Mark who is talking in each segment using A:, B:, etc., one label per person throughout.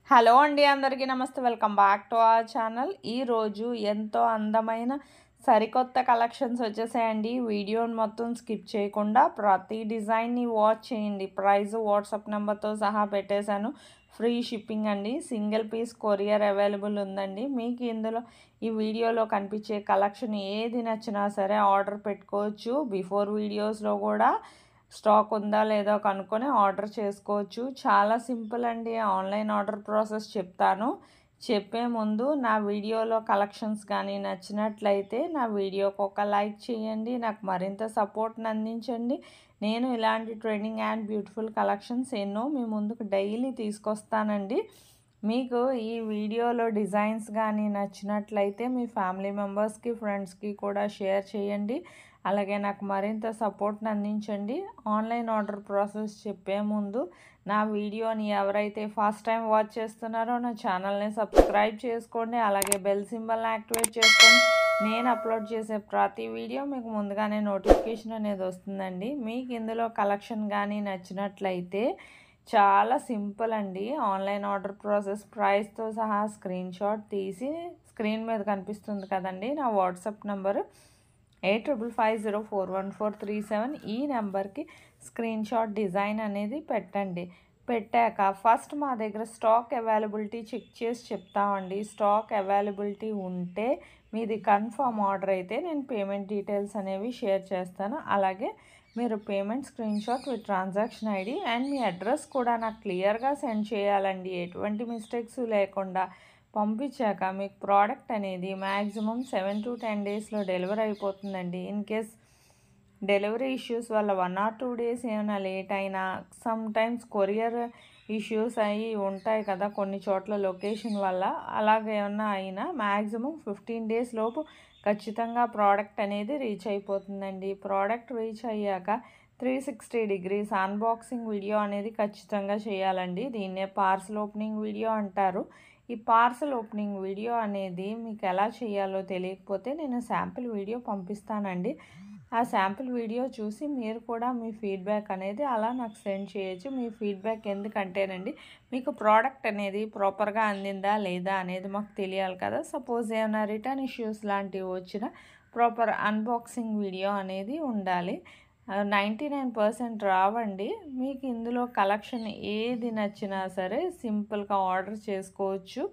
A: Hello అండి, అందరికీ నమస్తే. Welcome back to our channel. ఈరోజు ఎంతో అందమైన సరికొత్త కలెక్షన్స్ వచ్చేసాయండి. వీడియోని మొత్తం స్కిప్ చేయకుండా ప్రతి డిజైన్ని వాచ్ చేయండి. ప్రైస్ వాట్సాప్ నెంబర్తో సహా పెట్టేశాను. ఫ్రీ షిప్పింగ్ అండి. సింగిల్ పీస్ కొరియర్ అవైలబుల్ ఉందండి. మీకు ఇందులో ఈ వీడియోలో కనిపించే కలెక్షన్ ఏది నచ్చినా సరే ఆర్డర్ పెట్టుకోవచ్చు. బిఫోర్ వీడియోస్లో కూడా స్టాక్ ఉందా లేదో కనుక్కొని ఆర్డర్ చేసుకోవచ్చు. చాలా సింపుల్ అండి. ఆన్లైన్ ఆర్డర్ ప్రాసెస్ చెప్తాను. చెప్పే ముందు నా వీడియోలో కలెక్షన్స్ కానీ నచ్చినట్లయితే నా వీడియోకి ఒక లైక్ చేయండి. నాకు మరింత సపోర్ట్ని అందించండి. నేను ఇలాంటి ట్రెండింగ్ అండ్ బ్యూటిఫుల్ కలెక్షన్స్ ఎన్నో మీ ముందుకు డైలీ తీసుకొస్తానండి. మీకు ఈ వీడియోలో డిజైన్స్ కానీ నచ్చినట్లయితే మీ ఫ్యామిలీ మెంబర్స్కి, ఫ్రెండ్స్కి కూడా షేర్ చేయండి. అలాగే నాకు మరింత సపోర్ట్ని అందించండి. ఆన్లైన్ ఆర్డర్ ప్రాసెస్ చెప్పే ముందు నా వీడియోని ఎవరైతే ఫస్ట్ టైం వాచ్ చేస్తున్నారో నా ఛానల్ని సబ్స్క్రైబ్ చేసుకోండి. అలాగే బెల్ సింబల్ని యాక్టివేట్ చేసుకోండి. నేను అప్లోడ్ చేసే ప్రతి వీడియో మీకు ముందుగానే నోటిఫికేషన్ అనేది వస్తుందండి. మీకు ఇందులో కలెక్షన్ కానీ నచ్చినట్లయితే చాలా సింపుల్ అండి. ఆన్లైన్ ఆర్డర్ ప్రాసెస్ ప్రైస్తో సహా స్క్రీన్ షాట్ తీసి స్క్రీన్ మీద కనిపిస్తుంది కదండి నా వాట్సాప్ నెంబరు 85504147. ఈ నెంబర్కి స్క్రీన్ షాట్ డిజైన్ అనేది పెట్టండి. పెట్టాక ఫస్ట్ మా దగ్గర స్టాక్ అవైలబిలిటీ చెక్ చేసి చెప్తామండి. స్టాక్ అవైలబిలిటీ ఉంటే మీది కన్ఫర్మ్ ఆర్డర్ అయితే నేను పేమెంట్ డీటెయిల్స్ అనేవి షేర్ చేస్తాను. అలాగే మీరు payment screen shot with transaction ID and me address కూడా నాకు క్లియర్గా సెండ్ చేయాలండి. ఎటువంటి మిస్టేక్స్ లేకుండా పంపించాక మీకు ప్రోడక్ట్ అనేది మ్యాక్సిమం 7 to 10 డేస్లో డెలివరీ అయిపోతుందండి. ఇన్ కేస్ డెలివరీ ఇష్యూస్ వల్ల 1 or 2 డేస్ ఏమైనా లేట్ అయినా, సమ్ టైమ్స్ కొరియర్ ఇష్యూస్ అవి ఉంటాయి కదా కొన్ని చోట్ల లొకేషన్ వల్ల, అలాగేమన్నా అయినా మ్యాక్సిమం 15 డేస్ లోపు ఖచ్చితంగా ప్రోడక్ట్ అనేది రీచ్ అయిపోతుందండి. ప్రోడక్ట్ రీచ్ అయ్యాక 360 degrees అన్బాక్సింగ్ వీడియో అనేది ఖచ్చితంగా చేయాలండి. దీన్నే పార్సల్ ఓపెనింగ్ వీడియో అంటారు. ఈ పార్సల్ ఓపెనింగ్ వీడియో అనేది మీకు ఎలా చేయాలో తెలియకపోతే నేను శాంపిల్ వీడియో పంపిస్తానండి. ఆ శాంపిల్ వీడియో చూసి మీరు కూడా మీ ఫీడ్బ్యాక్ అనేది అలా నాకు సెండ్ చేయొచ్చు. మీ ఫీడ్బ్యాక్ ఎందుకంటేనండి మీకు ప్రోడక్ట్ అనేది ప్రాపర్గా అందిందా లేదా అనేది మాకు తెలియాలి కదా. సపోజ్ ఏమైనా రిటర్న్ ఇష్యూస్ లాంటివి వచ్చినా ప్రాపర్ అన్బాక్సింగ్ వీడియో అనేది ఉండాలి. 99% రావండి. మీకు ఇందులో కలెక్షన్ ఏది నచ్చినా సరే సింపుల్గా ఆర్డర్ చేసుకోవచ్చు.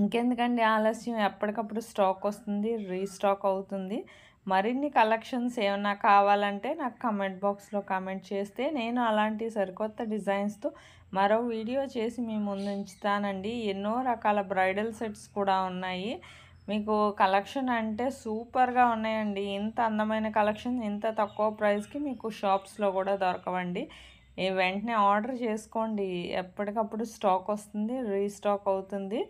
A: ఇంకెందుకండి ఆలస్యం, ఎప్పటికప్పుడు స్టాక్ వస్తుంది, రీస్టాక్ అవుతుంది. మరిన్ని కలెక్షన్స్ ఏమైనా కావాలంటే నాకు కమెంట్ బాక్స్లో కామెంట్ చేస్తే నేను అలాంటి సరికొత్త డిజైన్స్తో మరో వీడియో చేసి మీ ముందు ఉంచుతానండి. ఎన్నో రకాల బ్రైడల్ సెట్స్ కూడా ఉన్నాయి. మీకు కలెక్షన్ అంటే సూపర్గా ఉన్నాయండి. ఇంత అందమైన కలెక్షన్ ఇంత తక్కువ ప్రైస్కి మీకు షాప్స్లో కూడా దొరకవండి. వెంటనే ఆర్డర్ చేసుకోండి. ఎప్పటికప్పుడు స్టాక్ వస్తుంది, రీస్టాక్ అవుతుంది.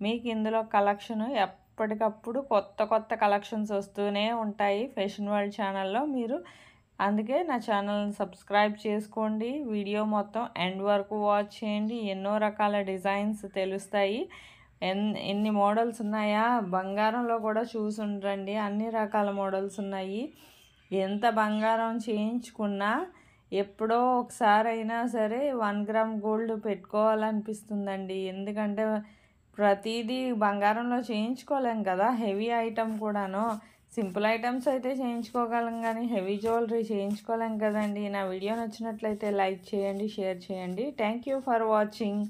A: మీకు ఇందులో కలెక్షన్ ఎప్పటికప్పుడు కొత్త కొత్త కలెక్షన్స్ వస్తూనే ఉంటాయి ఫ్యాషన్ వరల్డ్ ఛానల్లో. మీరు అందుకే నా ఛానల్ని సబ్స్క్రైబ్ చేసుకోండి. వీడియో మొత్తం ఎండ్ వరకు వాచ్ చేయండి. ఎన్నో రకాల డిజైన్స్ తెలుస్తాయి. ఎన్ని మోడల్స్ ఉన్నాయా, బంగారంలో కూడా చూసుండ్రండి. అన్ని రకాల మోడల్స్ ఉన్నాయి. ఎంత బంగారం చేయించుకున్నా ఎప్పుడో ఒకసారి అయినా సరే 1 గ్రామ్ గోల్డ్ పెట్టుకోవాలనిపిస్తుందండి. ఎందుకంటే ప్రతిదీ బంగారంలో చేయించుకోలేం కదా. హెవీ ఐటమ్ కూడాను. సింపుల్ ఐటమ్స్ అయితే చేయించుకోగలం కానీ హెవీ జ్యువెలరీ చేయించుకోలేం కదండి. నా వీడియో నచ్చినట్లయితే లైక్ చేయండి, షేర్ చేయండి. Thank you for watching.